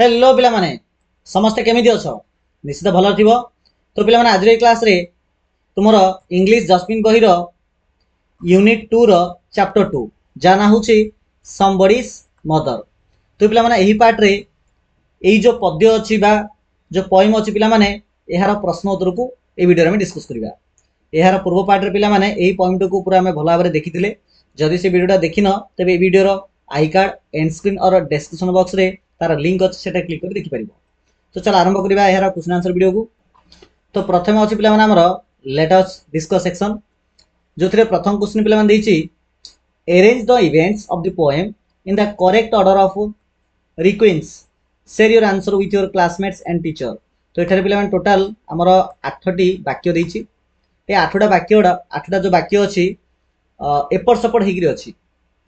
Hello पिला माने समस्ते केमिति अछ निश्चित भल थिबो। तो पिला माने आज रे क्लास रे तुमरो इंग्लिश जस्मिन गहिर यूनिट 2 रो चैप्टर 2 जाना होची समबडीज मदर। तो पिला माने एही पार्ट रे एही जो पद्य अछि बा जो पोएम अछि पिला माने एहार प्रश्न उत्तर को ए वीडियो रे हम डिस्कस करिबा। एहार पूर्व पार्ट रे पिला माने एही पॉइंट को पूरा हमें भला भाबरे देखिथिले। जदि से वीडियोटा देखिन तबे ए वीडियो रो आई कार्ड एंड स्क्रीन और डिस्क्रिप्शन बॉक्स रे तार लिंक अछि सेटा क्लिक कर देखि परिबो। तो चल आरंभ करिबा एहार क्वेश्चन आंसर वीडियो को। तो प्रथम अछि पिला माने हमर लेट अस डिस्कस सेक्शन जोथिरे प्रथम क्वेश्चन पिला माने देछि arrange the events of the poem in the correct order of sequence share your answer with your classmates and teacher. तो एठारे पिला माने टोटल हमर 8टी वाक्य देछि। ए 8टा वाक्यडा 8टा जो वाक्य अछि एपट सपट हेगिरि अछि।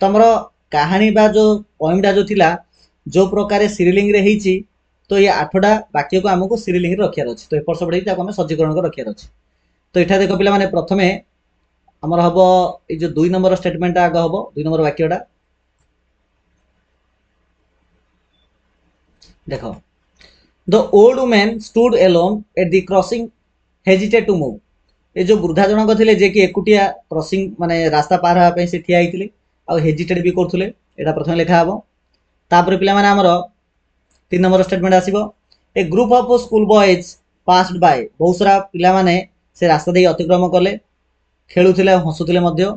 तो हमर कहानी बा जो पोएमडा जो थिला जो प्रकार सिरिलिंग रे हेछि तो ये 8टा वाक्य को हमको सिरिलिंग रे रखियार अछि। तो एपट सपट हेछि ताको हम सज्जीकरण कर रखियार अछि। तो एठा देखो पिला माने प्रथमे हमर हबो ए जो 2 नंबर स्टेटमेंट आग हबो 2 नंबर वाक्यडा देखो the old women stood alone at the crossing hesitated to move. ए जो वृद्धा जनक थिले जे कि एकुटिया क्रॉसिंग माने रास्ता पार होआ पे से ठिया आइथिले आ हेजिटेड भी करथुले। एटा प्रथम लेखा हबो। तापर पिला माने हमर 3 नंबर स्टेटमेंट आसीबो a group of school boys passed by. बहुत सारा पिला माने से रास्ता दे अतिक्रम कले खेलुथिले हसुथिले मध्य।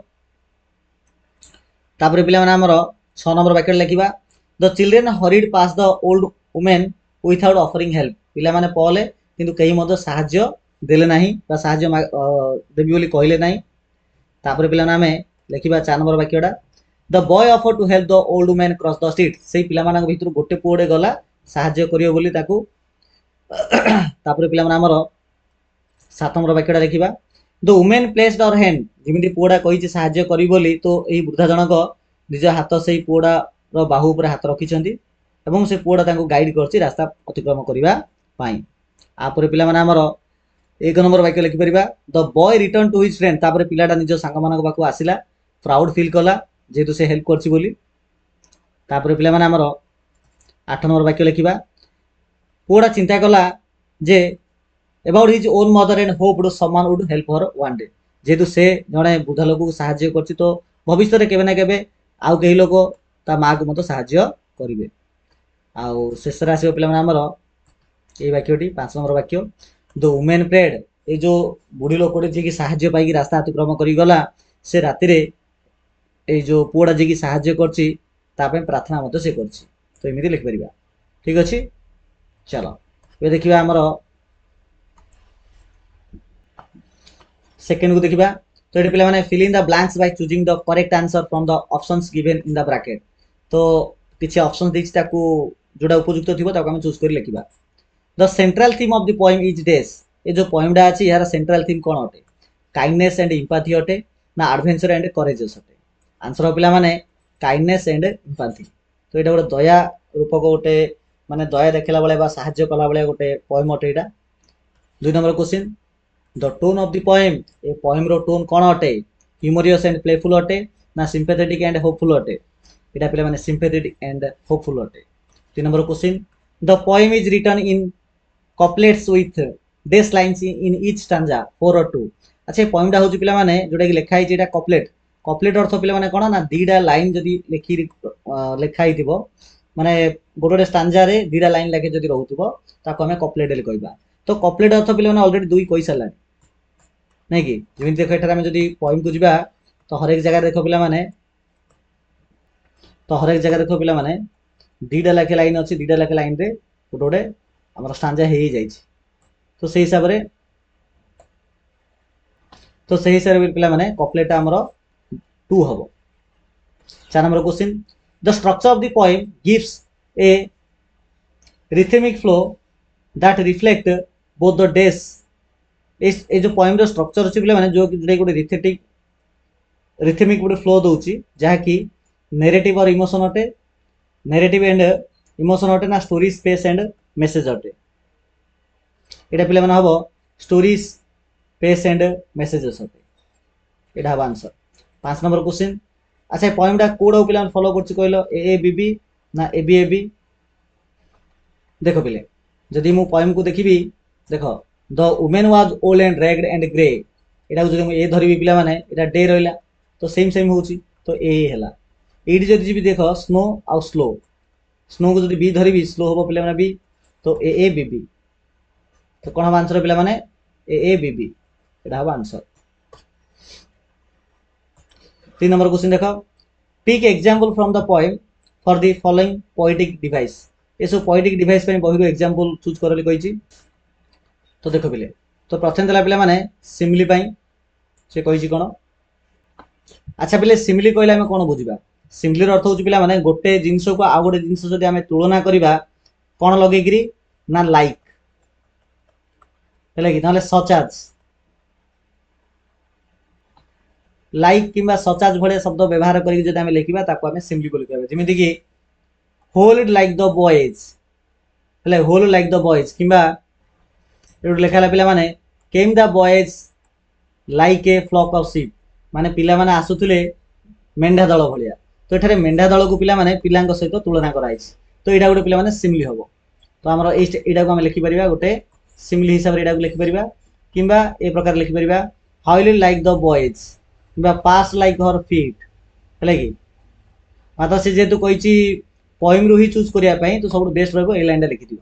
तापर पिला माने हमर 6 नंबर वाक्य लेखिबा the children hurried past the old women without offering help. पिला माने पले किंतु कई मध्य सहाय्य देले नाही बा सहाय्य देबी बोली कहले नाही। तापर पिला नामे लेखिबा 4 नंबर वाक्यडा the boy offer to help the old women cross the street. सेही पिला मानक भितर गोटे पुओडे गला सहाय्य करियो बोली ताकू। तापर पिला माने हमर 7 नंबर वाक्यडा लेखिबा the women placed her hand. जिमिति पुओडा कहिछि सहाय्य करी बोली तो एही वृद्धा जनक निज हाथ सेही पुओडा रो बाहु ऊपर हाथ रखिछंती एवं से पुओडा तांको गाइड करछि रास्ता अतिक्रम करिबा पाई। आपर पिला माने हमर 1 नंबर वाक्य लिखि परिबा the boy return to his friend. तापर पिलाटा निज सांग मानक पाखु आसिला प्राउड फील कला जेतु से हेल्प करछि बोली। तापर पिला माने हमर 8 नंबर वाक्य लिखिबा पुओडा चिंता कला जे about his own mother and hoped someone would help her one day. जेतु से जणे बुढ़ा लोक को सहाय्य करछि तो भविष्य रे केबे ना केबे आउ केही लोक ता मां को मतो सहाय्य करिवे। आउ शेष राशि पिला माने हमर ए वाक्यटी 5 नंबर वाक्य द वुमेन प्रेड। ए जो बुढ़ी लोकटे जे कि सहाय्य पाई रास्ता अतिक्रम करी गला से राति रे ए जो पुओडा जे कि सहाय्य करछि ता पे प्रार्थना मतो से करछि। तो एमिति लिख परिबा ठीक अछि। चलो ए देखिबा हमर सेकेंड को देखिबा। तो एटी पिला माने fill in the blanks by choosing the correct answer from the options given in the bracket. तो किछि ऑप्शन दिछि ताकू जोडा उपयुक्त थिबो ताकू हम चूज करि लिखिबा। The central theme of the poem is this. ए जो पोएम डा अछि यार सेंट्रल थीम कोन अटे काइंडनेस एंड एम्पैथी अटे ना एडवेंचर एंड करेजियस अटे। आंसर पिला माने काइंडनेस एंड एम्पैथी। तो एटा गोटे दया रूपक गोटे माने दया देखला बळे बा सहाय्य कला बळे गोटे पोएम अटे एटा। 2 number question the tone of the poem. ए पोएम रो टोन कोन अटे ह्यूमरियस एंड प्लेफुल अटे ना सिंपैथेटिक एंड होपफुल अटे। एटा पिला माने सिंपैथेटिक एंड होपफुल अटे। 3 number question the poem is written in couplets with dash lines in each stanza 4 or 2। अच्छा ए पोएम डा होची पिला माने जोडा कि लेखा हिची एटा कपलेट। कपलेट अर्थ पिला माने कोन ना दीडा लाइन जदी लेखि लेखा हिथिबो माने गोटे स्टांजा रे दीडा लाइन लागे जदी रहउतबो ताको हमें कपलेट ले कहबा। तो कपलेट अर्थ पिला माने ऑलरेडी दुई कहि साला नै कि जेमिति देखो एठार हम जदी पोएम को जिबा तो हर एक जगह देखो पिला माने देखो पिला माने दीडा लाखे लाइन अछि दीडा लाखे लाइन रे गोटे हमर स्टांजा हे जाइछि। तो से हिसाब रे पिला माने कपलेट हमर 2 हबो। 4 number question the structure of the poem gives a rhythmic flow that reflect both the days. ए जो पोएम रो स्ट्रक्चर अछि पिला माने जो कि गोटे रिथमिक गोटे फ्लो दोछि जहा कि नैरेटिव और इमोशन अटे नैरेटिव एंड इमोशन अटे ना स्टोरी स्पेस एंड मेसेज अटे। एटा पिला माने हबो स्टोरी स्पेस एंड मेसेजेस अटे। एटा हबो आंसर। 5 नंबर क्वेश्चन अच्छा पोएम डा कोड पिला फॉलो करछि कहलो ए ए बी बी ना ए बी ए बी। देख पिले जदि मु पोएम को देखिबी देख the women was old and ragged and grey एटा जदि मु ए धरिबी पिला माने एटा डे रहला तो सेम सेम होउची तो ए हैला एडी जदि जिबी देख स्नो आ स्लो स्नो को जदि बी धरिबी स्लो होबो पिला माने बी तो ए बी बी तो कोन हम आंसर पिला माने ए बी बी एटा हबो आंसर 3 नंबर क्वेश्चन देखो pick example from the poem for the following poetic device ये सब पोएटिक डिवाइस पे बहिरो एग्जांपल चूज करले कहिची तो देखो पिले तो प्रथम देला पिला माने सिमिली पई से कहिची कोन अच्छा पिले सिमिली कहले हम कोन बुझिबा सिमिली अर्थ होची पिला माने गोटे जिंस को आ गोटे जिंस जदि हम तुलना करिबा कोन लगेगिरी ना लाइक हेले कि नाले सच आज लाइक किंबा सच आज भले शब्द व्यवहार करी जदि हम लिखिबा ताको हम सिमिली बोली कहबा जेमिति कि होल्ड लाइक द बॉयज हेले होल्ड लाइक द बॉयज किंबा एटु लेखाला पिला माने came the boys like a flock of sheep माने पिला माने आसुथिले मेंढा दल भलिया तो एठारे मेंढा दल को पिला माने पिलांक सहित तुलना कराइछ तो एडा गोटे पिला माने सिमिली हबो तो हमर एडा को हम लिखि परिबा गोटे सिमिली हिसाब रे एडा को लिखि परिबा किंबा ए प्रकार लिखि परिबा हाउली लाइक द बॉयज किंबा पास लाइक हर फीट हेले कि माता से जेतु कहिची पोएम रु ही चूज करिया पई तो सब बेस्ट रहबो ए लाइनटा लिखि दियो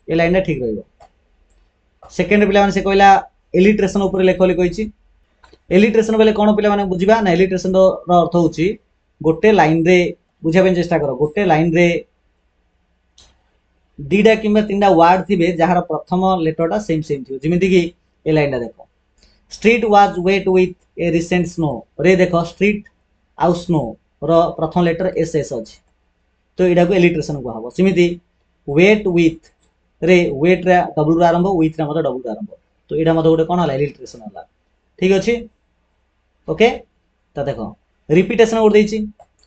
ए लाइनटा ठीक रहबो सेकंड पिला माने से कहला इलिट्रेशन ऊपर लेखले कहिची इलिट्रेशन बेले कोन पिला माने बुझिबा ना इलिट्रेशन रो अर्थ होची गोटे लाइन रे बुझा पे चेष्टा करो गोटे लाइन रे दीडा किंबा तीनटा वर्ड थिबे जहार प्रथम लेटरटा सेम सेम थिबो जेमिति कि ए लाइनटा देखो street was wet with a recent snow रे देखो स्ट्रीट आउ स्नो रो प्रथम लेटर एस एस अछि तो एडा को इलिट्रेशन को हबो जेमिति वेट विथ रे वेट रे डबल आरंभ विथ रे मत डबल आरंभ तो एडा मत गोटे कोन हला इलिट्रेशन हला ठीक अछि ओके तो देखो रिपीटेशन गोटे देछि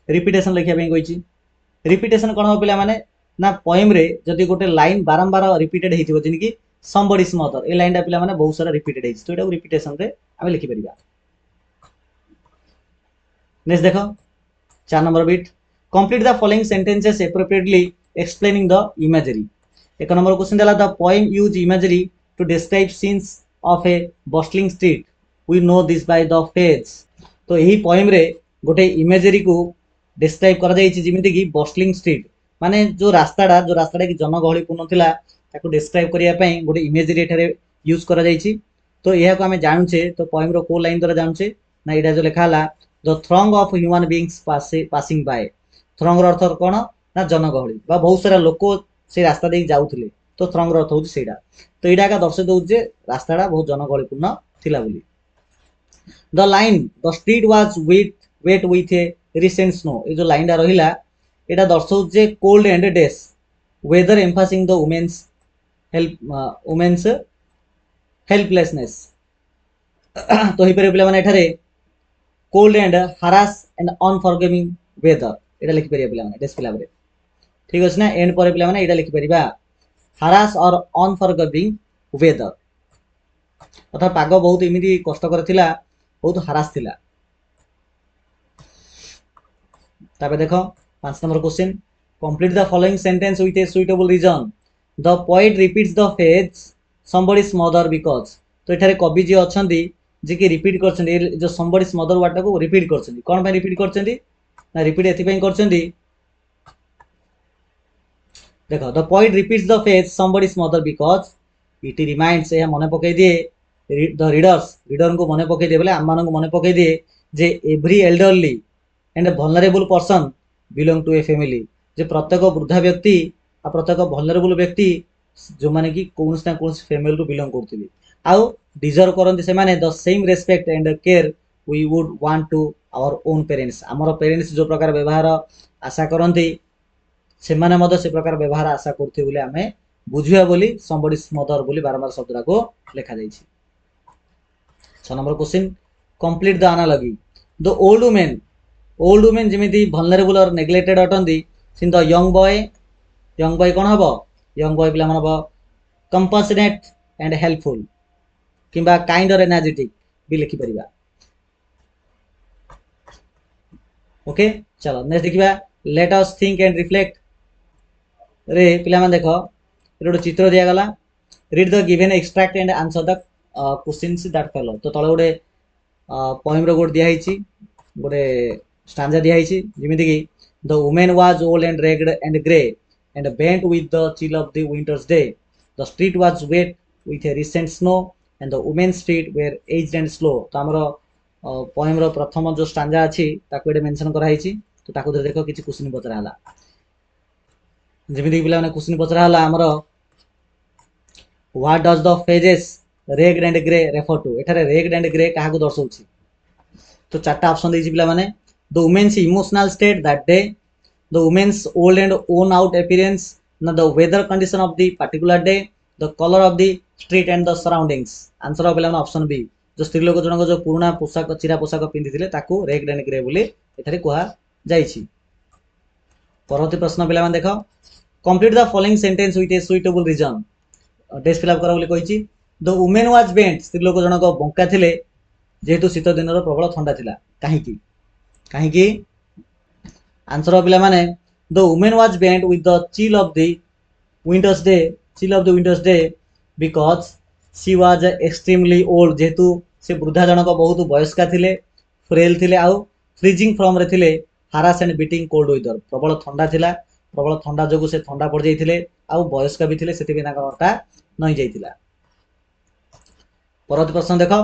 रिपीटेशन लिखिया पे कहिछि रिपीटेशन कोन हो पिला माने ना पोएम रे जदि गोटे लाइन बारंबार रिपीटेड हेतिबो जिन कि समबडीज मदर ए लाइनटा पिला माने बहुत सारा रिपीटेड हेछि तो एटा रिपीटेशन रे हम लिखि परिबा नेक्स्ट देखो 4 number bit complete the following sentences appropriately explaining the imagery एक नंबर क्वेश्चन देला the poem use imagery to describe scenes of a bustling street we know this by the phase तो यही poem रे गोटे imagery को describe करा जायछि जेमिति कि bustling street माने जो रास्ताडा कि जनगहली पूर्ण थिला ताको डिस्क्राइब करिया पई गोटे इमेजरी एठारे यूज करा जायछि तो एहा को हमें जानछे तो पोएम रो को लाइन द्वारा जानछे ना एडा जो लेखाला the throng of human beings passing by throng रो अर्थ कोन ना जनगहली बा बहुत सारा लोक से रास्ता देई जाउथिले तो थ्रंग रो अर्थ होछि सेडा तो एडा का दर्शय दउ जे रास्ताडा बहुत जनगहली पूर्ण थिला बोली the line the street was wet with a recent snow ए जो लाइनटा रहिला एटा दर्शाउ जे cold and days weather emphasising the women's helplessness तो ही पर पिला माने एठारे cold and harsh and unforgiving weather एटा लिखि परिया पिला माने डेस पिला बरे ठीक अछि ना एंड पर पिला माने एटा लिखि परिबा हरास और अनफॉरगिविंग वेदर अर्थात पाग बहुत इमिति कष्टकर थिला बहुत हरास थिला ताबे देखो 5 number question complete the following sentence with a suitable reason the poet repeats the phase somebody's mother because तो एठारे कवि जी अछंती जे कि रिपीट करछंती जो समबडीज मदर वर्ड को रिपीट करछंती कोन पे रिपीट करछंती ना रिपीट एथि पे करछंती देखो the poet repeats the phase somebody's mother because it reminds या मने पकई दिए द रीडर को मने पकई दिए बोले आम मानन को मने पकई दिए जे every elderly and vulnerable person belong to a family जे प्रत्येक वृद्धा व्यक्ति आ प्रत्येक वल्नरेबल व्यक्ति जो माने कि कोनस ना कोनस फैमिली रो बिलोंग करथिबे आउ डिजर्व करंती से माने the same respect and care we would want to our own parents हमर पेरेंट्स जो प्रकार व्यवहार आशा करंती से माने मद से प्रकार व्यवहार आशा करथि बोले हमें बुझिया बोली समबडीज मदर बोली बारंबार शब्दरा को लिखा जायछि 6 number question complete the analogy the old women जेमिति वल्नरेबल और नेग्लेक्टेड अटंदी सिन द यंग बॉय कोन हबो यंग बॉय पिला मन हबो कंपैशनेट एंड हेल्पफुल किंबा काइंड और एनर्जेटिक भी लिखि परिबा ओके चलो नेक्स्ट देखिबा let us think and reflect रे पिला मन देखो गोटे चित्र दिया गला read the given extract and answer the questions that follow तो तळे गोटे पोएम रो गोटे दिया गोटे स्टांजा दिया जेमिति कि the women was old and ragged and grey and bent with the chill of the winter's day the street was wet with a recent snow and the women's feet were aged and slow तो हमर poem रो प्रथम जो stanza अछि ताको एटे mention करा हिची तो ताको देखो किछि क्वेश्चन पचरा हला जेमिति पिला माने क्वेश्चन पचरा हला हमर what does the phrases ragged and grey refer to एठारे रेग्ड एंड ग्रे काहाको दर्शाउछि तो चारटा ऑप्शन देछि पिला माने the women's emotional state that day the women's old and worn out appearance ना the weather condition of the particular day the colour of the street and the surroundings answer पिला माने ऑप्शन बी जो स्त्री लोक जनक जो पुराना पोशाक चिरा पोशाक पिंधिथिले ताको रेग्ड एंड ग्रे बोली एठारे कुहा जाइछि परवर्ती प्रश्न पिला माने देखो complete the following sentence with a suitable reason dash fill up करा बोली कहिछि द वुमेन वाज बेंट स्त्री लोक जनक बंका थिले जेहेतु शीत दिन प्रबल ठंडा थिला काहेकि काहेकि आंसर पिला माने the women was bent with the chill of the winter's day because she was extremely old जेहेतु से वृद्धा जनक बहुत वयस्का थिले फ्रेल थिले आउ फ्रीजिंग फ्रॉम रे थिले हारास एंड बीटिंग कोल्ड वेदर प्रबल ठंडा थिला प्रबल ठंडा जोगु से ठंडा पड़ जाइथिले आउ वयस्का भी थिले सेति बिना करटा नई जाइथिला परवर्ती प्रश्न देखो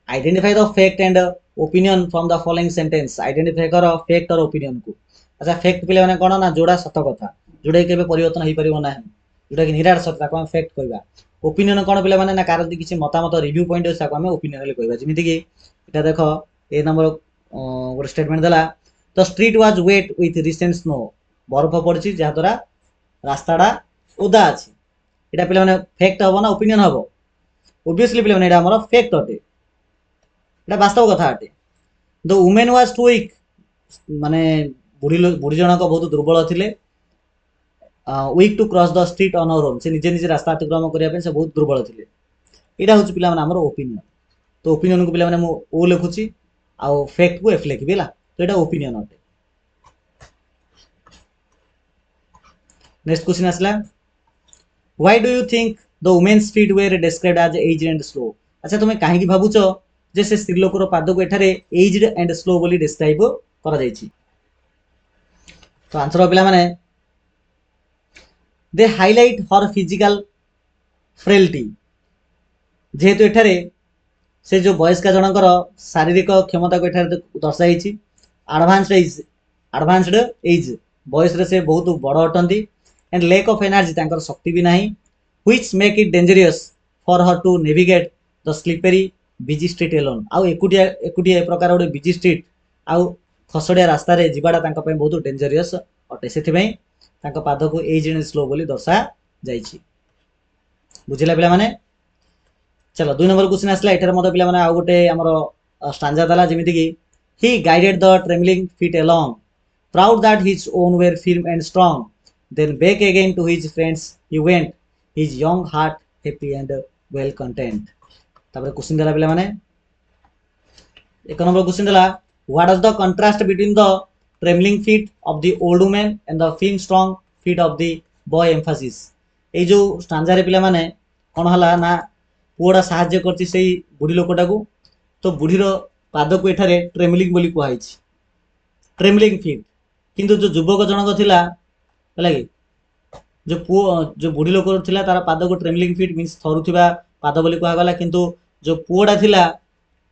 identify the fact and opinion from the following sentence identify करो फैक्ट और ओपिनियन को अच्छा फैक्ट पिले माने कोन ना जोड़ा सत कथा जोड़ा केबे परिवर्तन होई परिबो नाही जोड़ा कि निराट सत्ता को हम फैक्ट कहबा ओपिनियन कोन पिले माने ना कार दी किछि मतामत रिव्यू पॉइंट है साको हम ओपिनियन ले कहबा जेमिति कि एटा देखो ए नंबर गोटे स्टेटमेंट देला the street was wet with recent snow बर्फ पड़छि जहा द्वारा रास्ताडा ओदा अछि एटा पिले माने फैक्ट हबो ना ओपिनियन हबो ऑब्वियसली पिले माने एटा हमर फैक्ट अटे एटा वास्तव कथा अटे the women was too weak माने बुढ़ी जनक बहुत दुर्बल थिले weak to cross the street on our own से निजे निजे रास्ता अतिक्रमण करिया पे से बहुत दुर्बल थिले एटा होछि पिला माने हमर ओपिनियन तो ओपिनियन को पिला माने मु ओ लिखुछि आ फैक्ट को एफ लिखबी ला तो एटा ओपिनियन अटे नेक्स्ट क्वेश्चन आसला why do you think the women's feet were described as aged and slow अच्छा तुम कहीं भावुच जे से स्त्री लोकर पाद को एठारे एज्ड एंड स्लो बोली डिस्क्राइब करा जायछि तो आंसर पिला माने दे हाइलाइट हर फिजिकल फ्रेलिटी जेहेतु एठारे से जो वयस्का जनकर शारीरिक क्षमता को एठारे दर्शाई एडवांस्ड एज बयस रे से बहुत बड़ अटंती एंड लैक ऑफ एनर्जी तांकर शक्ति भी नाही which make it dangerous for her to navigate the slippery busy street alone आउ एकुटिया एकुटिया ए प्रकार गोटे बिजी स्ट्रीट आउ खसड़िया रास्ता रे जिबाडा तांका पे बहुत डेंजरियस अटे सेथि पई तांका पाद को एज एंड स्लो बोली दर्शा जाइछि बुझिला पिला माने चलो 2 नंबर क्वेश्चन आसला एठार मते पिला माने आ गोटे हमर स्टांजा दला जेमिति कि he guided the travelling feet along proud that his own were firm and strong then back again to his friends he went his young heart happy and well content तापर क्वेश्चन दला पिला माने 1 number question दला what is the contrast between the travelling feet of the old women and the firm strong feet of the boy emphasis ए जो stanza रे पिला माने कोन हला ना पुओडा साहाय्य करछि सेही बुढ़ी लोकटा को तो बुढ़ीर पाद को एठारे ट्रेवलिंग बोली कुहाई ट्रेवलिंग फीट किंतु जो युवक जनक थिला हला कि जो बुढ़ी लोक थिला तार पाद को ट्रेवलिंग फीट मीन्स थरुथिबा पाद बोली कुहा गला किंतु जो पुओडा थिला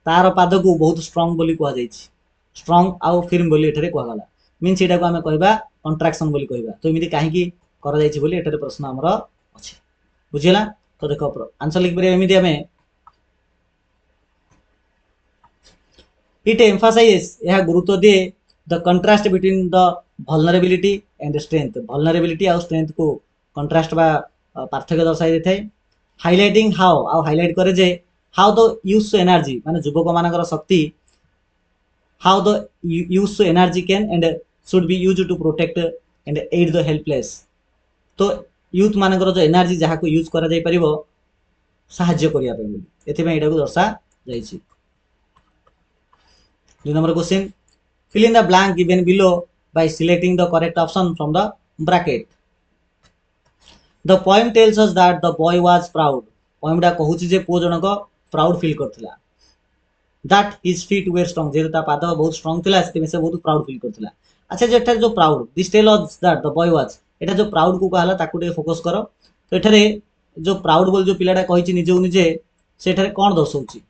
तार पाद को बहुत स्ट्रांग बोली कुहा जाइछि स्ट्रांग आउ फिर्म बोली एठारे कुहा गला मीन्स एटा को हमें कहबा कंट्राक्शन बोली कहबा तो एमिति काहे कि करा जाइछि बोली एठारे प्रश्न हमर अछि बुझिला तो देखो आंसर लिख परिया एमिति हमें इट एम्फासाइजेस यह गुरुत्व दे the contrast between the vulnerability and strength vulnerability और स्ट्रेंथ को कंट्रास्ट बा पार्थक्य दर्शाई देथाय हाइलाइटिंग हाउ आ हाइलाइट करे जे हाउ द यूज एनर्जी माने युवक मानकर शक्ति how the youth energy can and should be used to protect and aid the helpless तो यूथ मानकर जो एनर्जी जहाँ को यूज करा जाय परिबो साहाय्य करिया पे बोली एथि में एटा को दर्शा जायछि 2 number question fill in the blank given below by selecting the correct option from the bracket the poem tells us that the boy was proud पोएमटा कहूची जे पुओ जनक प्राउड फील करथिला that his feet were strong जे ता पाद बहुत स्ट्रांग थिला से बहुत प्राउड फील करथिला अच्छा जेठा जो proud this tell us that the boy was एटा जो प्राउड को कहला ताकू टे फोकस करो तो एठारे जो प्राउड बोल जो पिलाटा कहिची निजे निजे सेठारे कोन दर्शाउची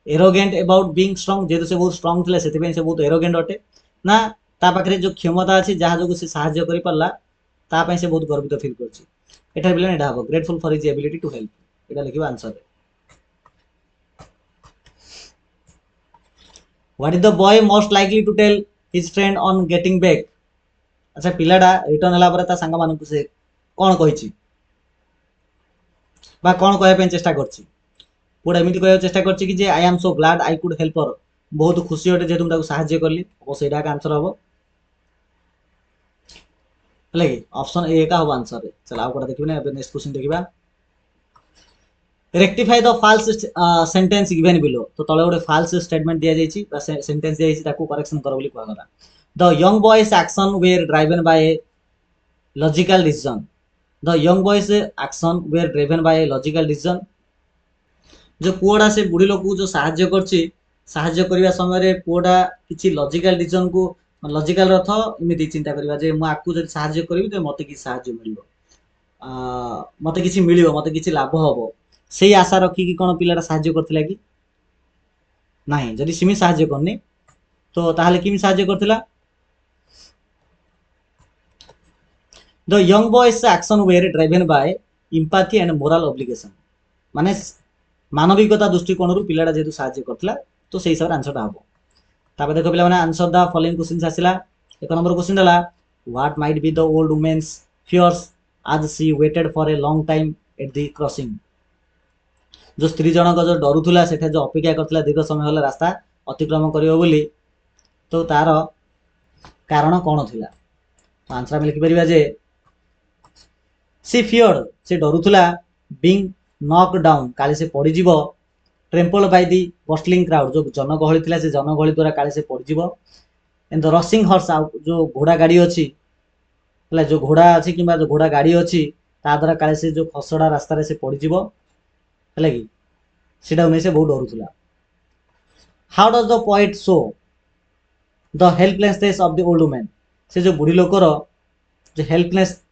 एरोगेंट अबाउट बीइंग स्ट्रांग जेतु से बहुत स्ट्रांग थिला सेति से बहुत एरोगेंट अटे ना ता पाखरे जो क्षमता अछि जहा जो से सहाय्य करि परला ता पय से बहुत गर्वित फील करछि एठारे बिलन एटा हबो grateful for his ability to help एटा लिखिबा answer what is the boy most likely to tell his friend on getting back अच्छा पिलाटा रिटर्न हला परे ता संग मानकु से कोन कहिछि बा कोन कहय पे चेष्टा करछि पुरा एमिति कहय चेष्टा करछि कि जे I am so glad I could help her बहुत खुशी होटे जे तुम ताको सहाय्य करली ओ सेटा का आंसर हबो हले ऑप्शन ए का हबो आंसर चला आउ कोटा देखिबे ना अब नेक्स्ट क्वेश्चन देखिबा rectify the false sentence given below तो तळे गोटे फॉल्स स्टेटमेंट दिया जायछि बा सेंटेंस दिया जायछि ताको करेक्शन कर बोली कहला the young boys action were driven by logical decision the young boys action were driven by logical decision जो पुओडा से बुढ़ी लोक जो सहाय्य करछि सहाय्य करबा समय रे पुओडा किछि लॉजिकल डिसीजन को लॉजिकल अर्थ इमिति चिंता करबा जे मु आकु जदि सहाय्य करबी तो मते कि सहाय्य मिलिबो मते किछि मिलिबो मते किछि लाभ हबो सेही आशा रखी कि कोन पिलाटा सहाय्य करथिला कि नाही जदि सिमी सहाय्य करनी तो ताहले किमि सहाय्य करथिला the young boys action were driven by empathy and moral obligation माने मानविकता दृष्टिकोण रु पिलाटा जेतु सहाय्य करथिला तो सेही हिसाब रे आंसर टा हबो तापर देखो पिला माने आंसर द फॉलोइंग क्वेश्चंस आसिला एक नंबर क्वेश्चन दला what might be the old women's fears आज she waited for a long time at the crossing जो स्त्री जनक जो डरुला से जो अपेक्षा करथिला दीर्घ समय होला रास्ता अतिक्रम करियो बोली तो तार कारण कौन थिला आंसर में लिखि परिबा जे सी फियर्ड से डरुला बीइंग नॉक डाउन काले से पड़ी जीवो ट्रेम्पल बाय दी बस्टलिंग क्राउड जो जनगहली थिला से जनगहली द्वारा काले से पड़ी जीवो एंड द रशिंग हॉर्स जो घोड़ा गाड़ी अछि हला जो घोड़ा अछि किबा जो घोड़ा गाड़ी अछि ता द्वारा काले से जो खसड़ा रास्ता रे से पड़ी जीवो हला कि सेटा उनै से बहुत डरुला how does the poet show the helplessness of the old women से जो बुढ़ी लोकर जो हेल्पलेसनेस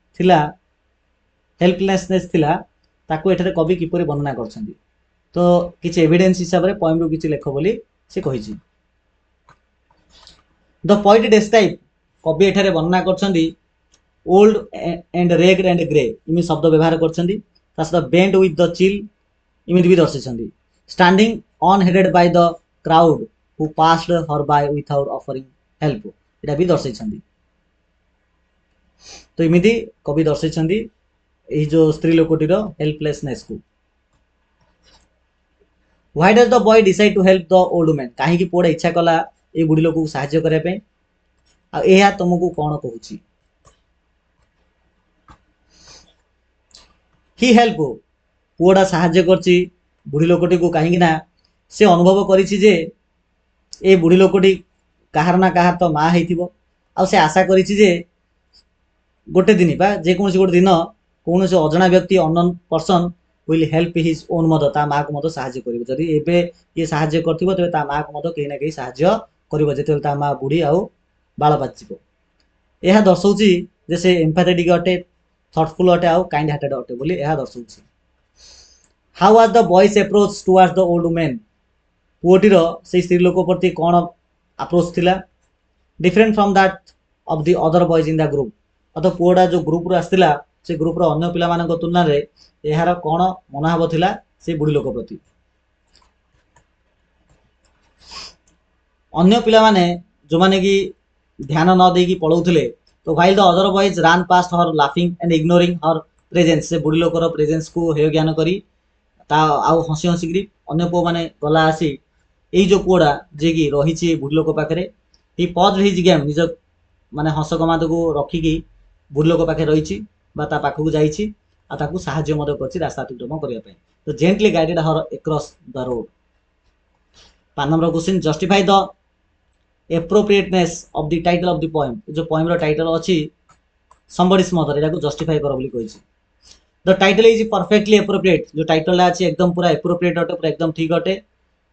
थिला ताको एठारे कवि किपरि वर्णना करछन्ती तो किछि एविडेंस हिसाब रे पोएम रो किछि लेखो बोली से कहिछि द पोएट डेस्क्राइब कवि एठारे वर्णना करछन्ती old and ragged and grey इमि शब्द व्यवहार करछन्ती तासद बेंट विथ द चिल इमिति भी दर्शाइछन्ती standing unheeded by the crowd who passed her by without offering help एटा भी दर्शाइछन्ती तो इमिति कवि दर्शाइछन्ती एही जो स्त्री लोकटीर हेल्पलेसनेस को why does the boy decide to help the old women काहे कि पोडा इच्छा कला ए बुढ़ी लोक को सहाय्य करे पे आ एहा तुमको कोन कहूची ही हेल्प पुओडा सहाय्य करछि बुढ़ी लोकटी को काहे कि ना से अनुभव करिछि जे ए बुढ़ी लोकटी काहार ना काहार तो मा हेथिबो आ से आशा करिछि जे गोटे दिन बा जे कोनसी गोटे दिन कोनसी अजଣା व्यक्ति unknown person will help his own mother ता मा को मदद सहाय्य करिवो जदि एबे ये सहाय्य करथिबो तबे ता मा को मदद केही ना केही सहाय्य करिवो जेते ता मा बुढ़ी आउ बाळ बाचिबो एहा दर्शाउछि जे से एम्पैथेटिक अटे थॉटफुल अटे आउ काइंड हार्टेड अटे बोली एहा दर्शाउछि how was the boy's approach towards the old women पुओटीर से स्त्री लोक प्रति कोन अप्रोच थिला different from that of the other boys in the group अतो पुओडा जो ग्रुप रो आस्तिला से ग्रुप रो अन्य पिला मानक तुलना रे एहार कोन मनोभाव थिला से बुढ़ी लोक प्रति अन्य पिला माने जो माने कि ध्यान न देकी पळौथिले तो while the other boys run past her laughing and ignoring her presence से बुढ़ी लोकर प्रेजेंस को हेय ज्ञान करी ता आउ हसी हसी करी अन्य पो माने गला आसी एई जो पुओडा जे कि रहिछि बुढ़ी लोक पाखरे ही पॉज हिज गेम निज माने हस गमाद को रखी की बुढ़ी लोक पाखे रहिछि बा ता पाखु जाइछि आ ताकू सहाय्य मदद करछि रास्ता अतिक्रमण करिया पे तो gently guided her across the road 5 number question justify the appropriateness of the title of the poem जो पोएम रो टाइटल अछि समबडीज मदर एटा को जस्टिफाई कर बोली कहिछि the title is perfectly appropriate जो टाइटल अच्छी एकदम पूरा एप्रोप्रिएट अटे पूरा एकदम ठीक अटे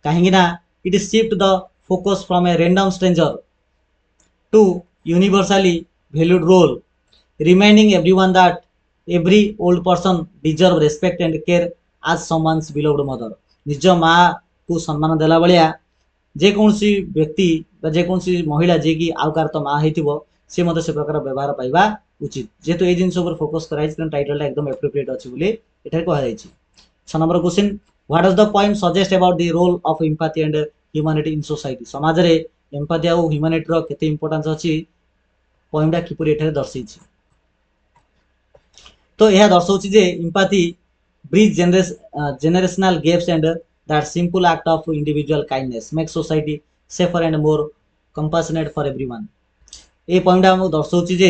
कहीं it is shift the focus from a random stranger to universally valued role reminding everyone that every old person deserve respect and care as someone's beloved mother निज माँ को सम्मान देला भाया जेकोसी व्यक्ति जेकोसी महिला जी की आउ कार तो माँ हो सी मत से प्रकार व्यवहार पाइबा उचित जेहेतु ये जिन फोकस कराई टाइटल एकदम एप्रोप्रिएट अच्छी बोली एठारे कहुई 6 number question what does the poem suggest about the role of empathy and humanity in society समाज रे एम्पैथी और ह्यूमैनिटी रो केते इंपोर्टेंस अछि पोएमटा किपरि एठारे दर्शाइछि तो यह दर्शाउछि जे empathy bridge generational gaps and that simple act of individual kindness make society safer and more compassionate for everyone ए पोएमटा हम दर्शाउछि जे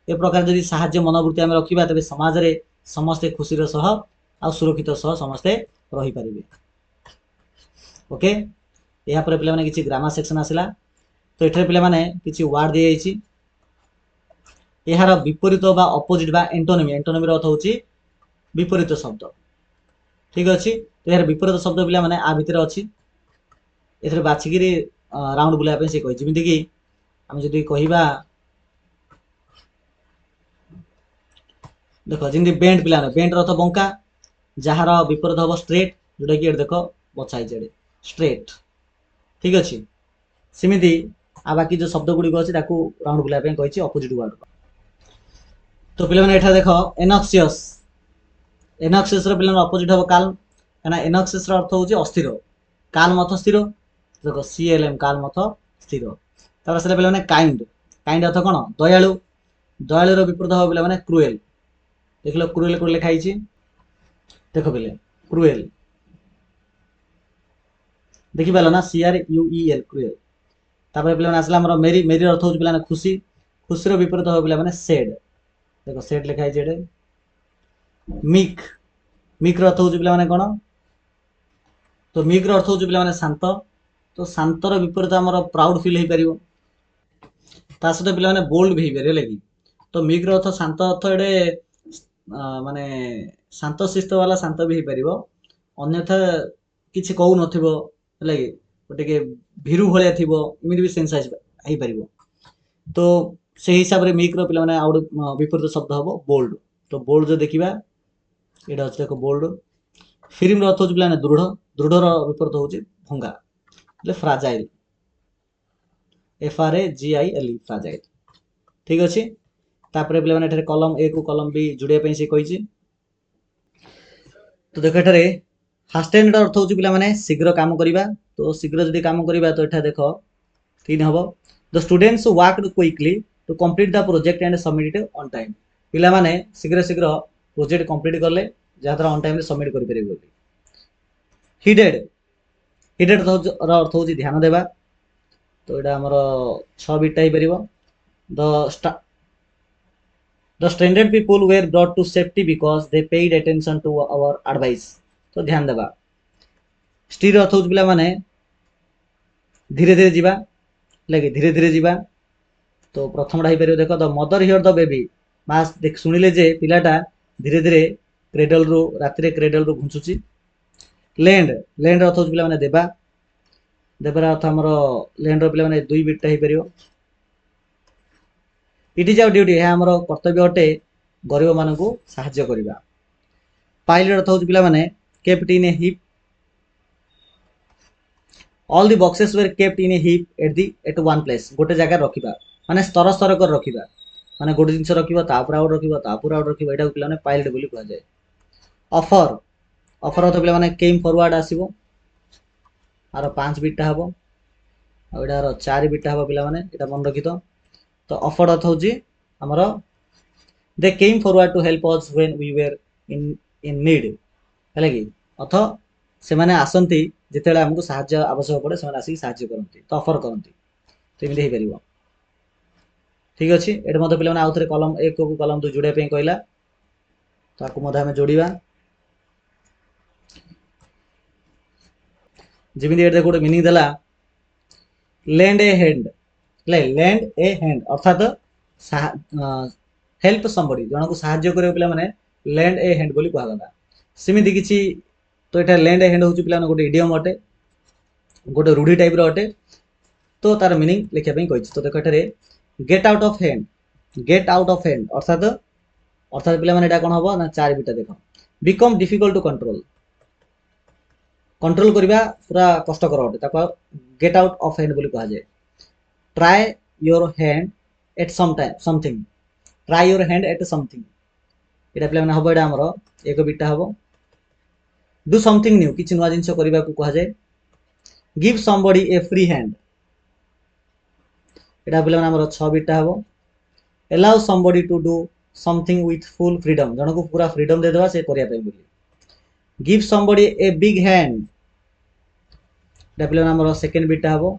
ए प्रकार जदि साहाय्य मनोवृत्ति आम रखा तेज समाज रे समस्ते खुशी सह आ सुरक्षित सह समस्ते रही पारिबे ओके या पर पिला माने किछि ग्रामर सेक्शन आसिला तो एठारे पिला माने किछि वर्ड दिए जाइछि यार विपरीत बा अपोजिट बा एंटोनिमी एंटोनिमी अर्थ होछि विपरीत शब्द ठीक अछि तो यार विपरीत शब्द पिला माने आ भितर अछि एथरे बाछिगिरी राउंड बुलाय पे से कहि जेमिति कि हम जदि कहिबा देखो जिंदी बेंड पिला बेंड अर्थ बंका जार विपरीत हम स्ट्रेट जोटा कि देख बछाई जेडे स्ट्रेट ठीक अच्छे सेमती आ बाकी जो शब्द गुड़िक अच्छे राउंड बुलाया कही अपोजिट वर्ड तो पे एठा देख एनक्सियस एनक्सियस पे अपोजिट हम काल्म कहीं एनक्सियस अर्थ हूँ अस्थिर काल्म अर्थ स्थिर देख CLM काल्म अर्थ स्थिर तापर से पे काइंड काइंड अर्थ कौन दयालु दयालुर विपरीत हम पे क्रुएल देख लो क्रुएल को लिखाई देख पे क्रुएल देखी पाल ना CRUEL क्रुएल तापर पे आसला मेरी मेरी अर्थ हूँ पे खुशी खुशी विपरीत हम पे सेड देखो सेड लिखाई जेडे मिक मिक अर्थ हूँ पे कौन तो मिक अर्थ हूँ पे शांत तो शांतर विपरीत आम प्राउड फिल हो पार ता सहित पे बोल्ड भी हो पारे कि तो मिक अर्थ शांत अर्थ एडे माने शांत शिष्ट वाला शांत भी हो पार अन्यथा किसी कहू नथिबो है कि गोटे भीरु भाया थी इमित भी सेन्स हो पार तो से हिसाब से मिक्र पे आउ विपरीत शब्द हम बोल्ड तो बोल्ड जो देखा ये अच्छे देख बोल्ड फिल्म अर्थ हूँ पे दृढ़ दृढ़ विपरीत हूँ भंगा फ्राजाइल FRAGIL फ्राजाइल ठीक अच्छे तापर पे कलम A को कलम B जोड़ाई से कही तो देख एठारे फास्टेंड अर्थ हूँ पे शीघ्र काम करवा तो शीघ्र जदि काम करवा तो यहाँ देख 3 हम the students worked quickly to complete the project and submit it on time पिला माने शीघ्र शीघ्र प्रोजेक्ट कंप्लीट करले जहाँद्वारा ऑन टाइम सबमिट करेंगे हिडेड हिडेड अर्थ हूँ ध्यान देवा तो यहाँ आमर 6 बिटा हो पार the stranded people were brought to safety because they paid attention to our advice तो ध्यान देवा स्टीर अर्थ हूँ पे माने धीरे धीरे जीवा लगे धीरे धीरे जीवा तो प्रथमटा हो देख the mother here the baby माँ देख शुणिले जे पिलाटा धीरे धीरे क्रेडल रु राति क्रेडल रु घुंचुची लैंड लैंड अर्थ हूँ पे देवा देवार अर्थ आमर लैंड पे 2 बिटा हो पार इट इज आवर ड्यूटी यह आमर कर्तव्य अटे गरीब मान साहाय्य करवा पाइल अर्थ हूँ पे kept in a heap all the boxes were kept in a heap at one place गोटे जगह रखा माने स्तर स्तर कर रखा माने गोटे जिनस रखा तापर आउट रखा तापर आउट रखा यहाँ पे पाइल्ड बोली कहुए ऑफर ऑफर अर्थ पे केम फॉरवर्ड आसो आर 5 बिटा हम आर 4 बिटा हम पे मन रखी तो ऑफर अर्थ हूँ आमर they came forward to help us when we were in need है कि अर्थ से मैंने आसती जिते आमको साहाय्य आवश्यक पड़े से आसिक साहाय्य करती तो ऑफर करती तो एमती हो पार ठीक अच्छे ये मतलब पे आउ थे कलम 1 को कलम 2 जोड़ाई कहला तो आम जोड़ा जमी देख गोटे मीनिंग देला लैंड ए हैंड लैंड ए हैंड अर्थात हेल्प समबडी जन को साहाय्य कर पे lend a hand बोली कहगला सेमिति किछि तो एटा lend a hand होची पिला गोटे इडियम अटे गोटे रूढ़ी टाइप रो अटे तो तार मीनिंग लिखिया पई कहिछि तो देखो एटारे गेट आउट ऑफ हैंड अर्थात पिला माने एटा कोन हबो ना चार बिटा देखो बिकम डिफिकल्ट टू कंट्रोल करबा पूरा कष्टकर अटे ताको गेट आउट ऑफ हैंड बोली कहा जाय try your hand eight something try your hand eight something एटा पिला माने हबो एटा हमरो एक बिटा हबो डू समथिंग न्यू किछि नुवा जिंस करबा को कहा जाय गिव समबडी ए फ्री हैंड एटा पिला माने हमरो 6 बिटा हबो allow somebody to do something with full freedom जन को पूरा फ्रीडम दे देबा से करिया पे बोली give somebody a big hand एटा पिला माने हमरो सेकंड बिटा हबो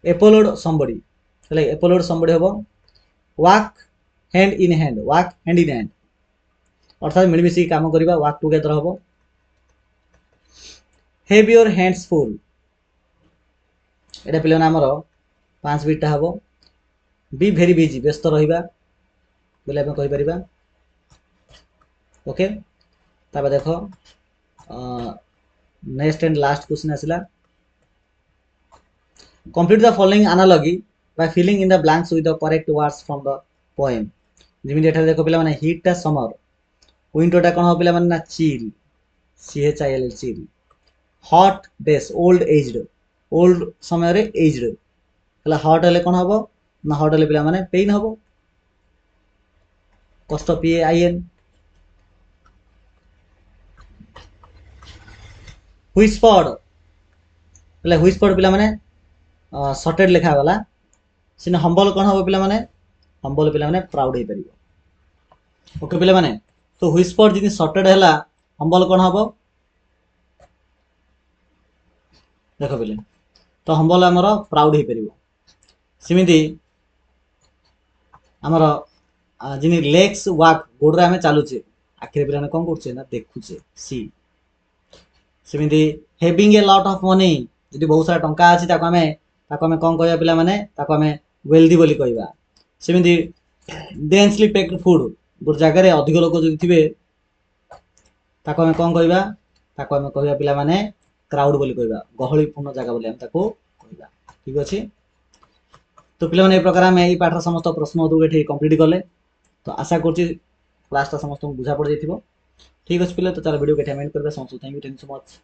applaud somebody એટલે applaud somebody हबो walk hand in hand अर्थात मिलमिशी काम करबा वर्क टुगेदर हबो हैव योर हैंड्स फुल एटा पिला हमर 5 बिटा हबो बी वेरी बिजी व्यस्त रहिबा बोले आपण कहि परिबा ओके ताबा देखो नेक्स्ट एंड लास्ट क्वेश्चन आसिला complete the following analogy by filling in the blanks with the correct words from the poem जिमिति एठा देखो पिला माने हीट ता समर विंटर टा कोन हो पिला माने ना चिल CHIL चिल हॉट डेस ओल्ड समय रे एज्ड हला हॉट हले कोन हबो ना हॉट हले पिला माने पेन हबो कष्ट PAIN व्हिस्पर्ड पिला माने शॉर्टेड लिखा वाला सिने हम्बल कोन हबो पिला माने प्राउड हे परिबो ओके पिला माने तो व्हिस्पर्ड जिनि शॉर्टेड हला हम्बल कोन हबो देखो पिले तो हम्बल हमर प्राउड हे परिबो सिमिति हमर जिनि लेग्स वॉक गोडरा हमें चालुचे आखिर पिला कोन करछे ना देखुचे सी सिमिति having a lot of money जदि बहुत सारा टंका अछि ताको हमें कोन कहया पिला माने ताको हमें वेल्दी बोली कहबा सिमिति डेंसली पैक्ड फूड गोट जगह रे अधिक लोक जदि थिबे ताको हमें कोन कहबा ताको हमें कहया पिला माने क्राउड बोली कहबा गहली पूर्ण जगह बोली हम ताको कहबा ठीक अछि तो पिला माने ए प्रकार में ए पाठर समस्त प्रश्न उत्तर एठी कंप्लीट करले तो आशा करछि क्लास ता समस्त बुझा पड़ जाइथिबो ठीक अछि पिला तो तार वीडियो के एंड करबा समस्त थैंक यू सो मच।